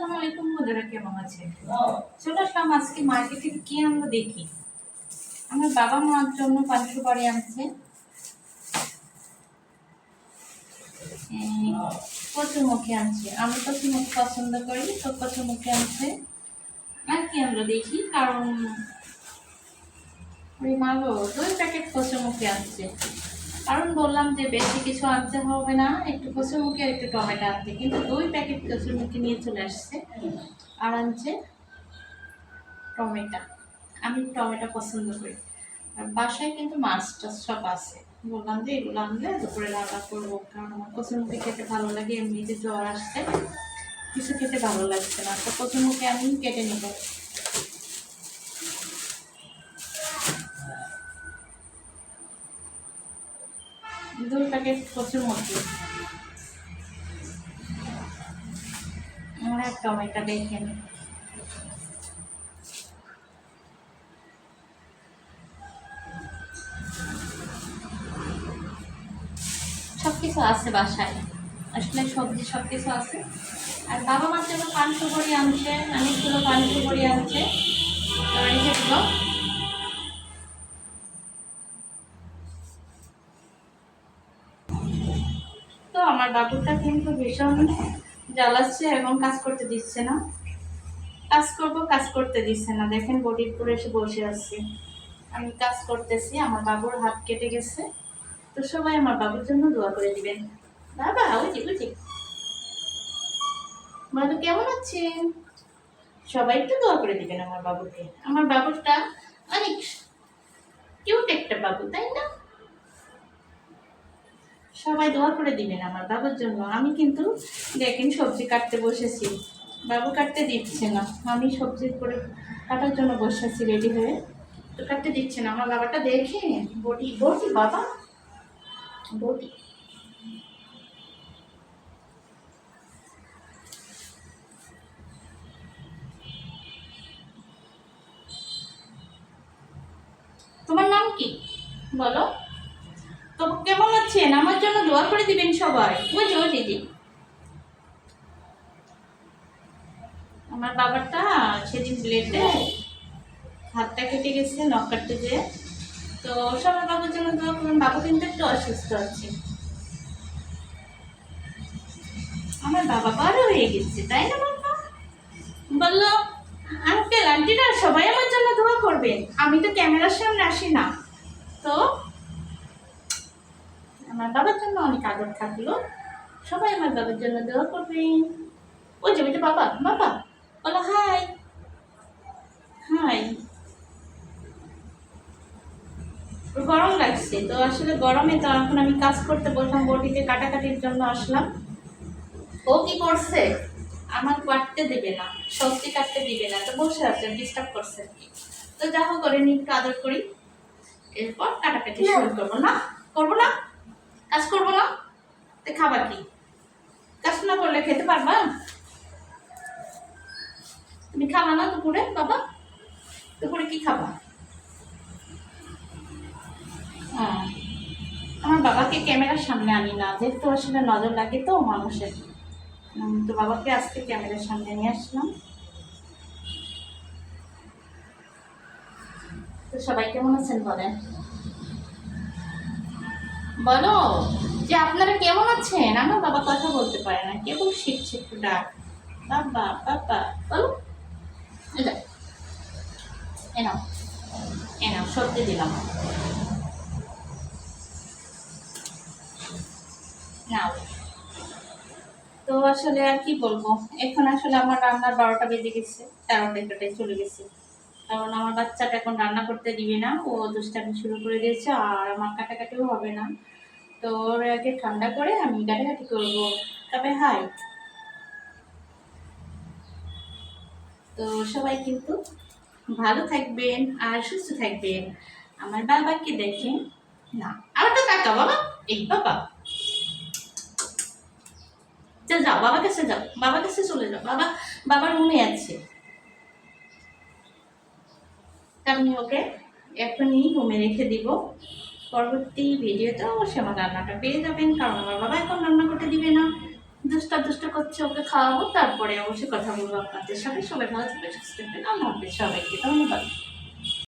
আসসালামু আলাইকুম বন্ধুরা, কেমন আছেন? চলে আসলাম আজকে মার্কেট থেকে কি আনবো দেখি। আমার বাবা মার জন্য পান সুপারি আনছে, কচুরমুখী আনছে। আমি কচুরমুখী পছন্দ করি, তো কচুরমুখী আনছে। আর কি আমরা দেখি, কারণ ওই মাগো 2 প্যাকেট কচুরমুখী আনছে। কারণ বললাম যে বেশি কিছু আনতে হবে না, একটু কচুরমুখী আর একটু টমেটো আনতে, কিন্তু 2 প্যাকেট কচুরমুখী নিয়ে চলে আসছে। আর আনছে টমেটো। আমি টমেটো পছন্দ করি। আর বাসায় কিন্তু মাছ টাছ সব আছে। বললাম যে এগুলো আনলে দুপুরে রান্না করবো, কারণ আমার কচুরমুখী খেতে ভালো লাগে। এমনিতে জ্বর আসছে, কিছু খেতে ভালো লাগছে না, তো কচুরমুখী আমি কেটে নেব। দুই প্যাকেট কচুরমুখী আর টমেটো দেখেন। সব কিছু আছে বাসায়, আসলে সবজি সব কিছু আছে। আর বাবা মার জন্য পান সুপারি আনছে, অনেকগুলো পান সুপারি আনছে। তো এই যেগুলো তো আমার বাবুটা কিন্তু ভীষণ জ্বালাচ্ছে এবং কাজ করতে দিচ্ছে না। কাজ করতে দিচ্ছে না। দেখেন বডির পরে এসে বসে আছে, আমি কাজ করতেছি। আমার বাবুর হাত কেটে গেছে, তো সবাই আমার বাবুর জন্য দোয়া করে দিবেন। বাবা বুঝি বুঝি, বাবু কেমন আছেন? সবাই একটু দোয়া করে দিবেন আমার বাবুকে। আমার বাবুটা অনেক কিউট একটা বাবু, তাই না? সবাই দোয়া করে দিবেন আমার বাবুর জন্য। আমি কিন্তু দেখেন সবজি কাটতে বসেছি, বাবু কাটতে দিচ্ছে না। আমি সবজি করে কাটার জন্য বসেছি রেডি হয়ে, তো কাটতে দিচ্ছে না। আমার বাবাটা দেখে বটি বটি বাবা বটি। তোমার নাম কি বলো? তো কেমন আছেন? আমার জন্য দোয়া করে দিবেন সবাই। বুঝি ও দিদি, আমার বাবাটা সেদিন ব্লেডে হাতটা কেটে গেছে নখ কাটতে যেয়ে। তো সবার বাবুর জন্য দোয়া করুন। বাবু কিন্তু একটু অসুস্থ আছে। আমার বাবা বড় হয়ে গেছে, তাই না বাবা? বললো আঙ্কেল আন্টিরা সবাই আমার জন্য দোয়া করবেন। আমি তো ক্যামেরার সামনে আসি না, তো আমার বাবার জন্য অনেক আদর থাকলো। সবাই আমার বাবার জন্য দোয়া করবেন। ওই যে বাবা বাবা বলো হাই হাই। গরম লাগছে, তো আসলে গরমে তো এখন আমি কাজ করতে বললাম, বটিতে কাটাকাটির জন্য আসলাম। ও কি করছে, আমার কাটতে দেবে না, সবজি কাটতে দিবে না, তো বসে আছে ডিস্টার্ব করছে আর কি। তো যা হোক করে নি, একটু আদর করি, এরপর কাটাকাটি শুরু করবো। না করবো না, কাজ করবো না, তো খাবার কি? কাজ না করলে খেতে পারবা? তুমি খাবা না দুপুরে? বাবা দুপুরে কি খাবা? আমার বাবাকে ক্যামেরার সামনে আনি না, যেহেতু আসলে নজর লাগে তো মানুষের। তো বাবাকে আজকে ক্যামেরার সামনে নিয়ে আসলাম। তো সবাই কেমন আছেন বলেন, বলো যে আপনারা কেমন আছেন? আমার বাবা কথা বলতে পারে না, কেবল শিখছে একটু ডাক। বাবা বাবা বলো। এটা এনাও এনাও সত্যি দিলাম, নাও। তো আসলে আর কি বলবো, এখন আসলে আমার রান্নার 12টা বেজে গেছে, 13টায় চলে গেছে। কারণ আমার বাচ্চাটা এখন রান্না করতে দিবে না, ও দুষ্টামি শুরু করে দিয়েছে, আর আমার কাটাকাটিও হবে না। তো ওর আগে ঠান্ডা করে আমি কাটাকাটি করবো। তবে হাই, তো সবাই কিন্তু ভালো থাকবেন আর সুস্থ থাকবেন। আমার বাবাকে দেখেন না, আর তো তাকা বাবা, এই বাবা চল যাও, বাবার কাছে যাও, বাবার কাছে চলে যাও। বাবা বাবার রুমে আছে, আমি ওকে এখনই রুমে রেখে দিব। পরবর্তী ভিডিওতে অবশ্যই আমার রান্নাটা পেয়ে যাবেন, কারণ আমার বাবা এখন রান্না করতে দিবে না। দুষ্ট করছে, ওকে খাওয়াবো, তারপরে অবশ্যই কথা বলবো আপনাদের সাথে। সবাই ভালো থাকবে, সুস্থ থাকবেন। আল্লাহ হাফেজ সবাইকে, ধন্যবাদ।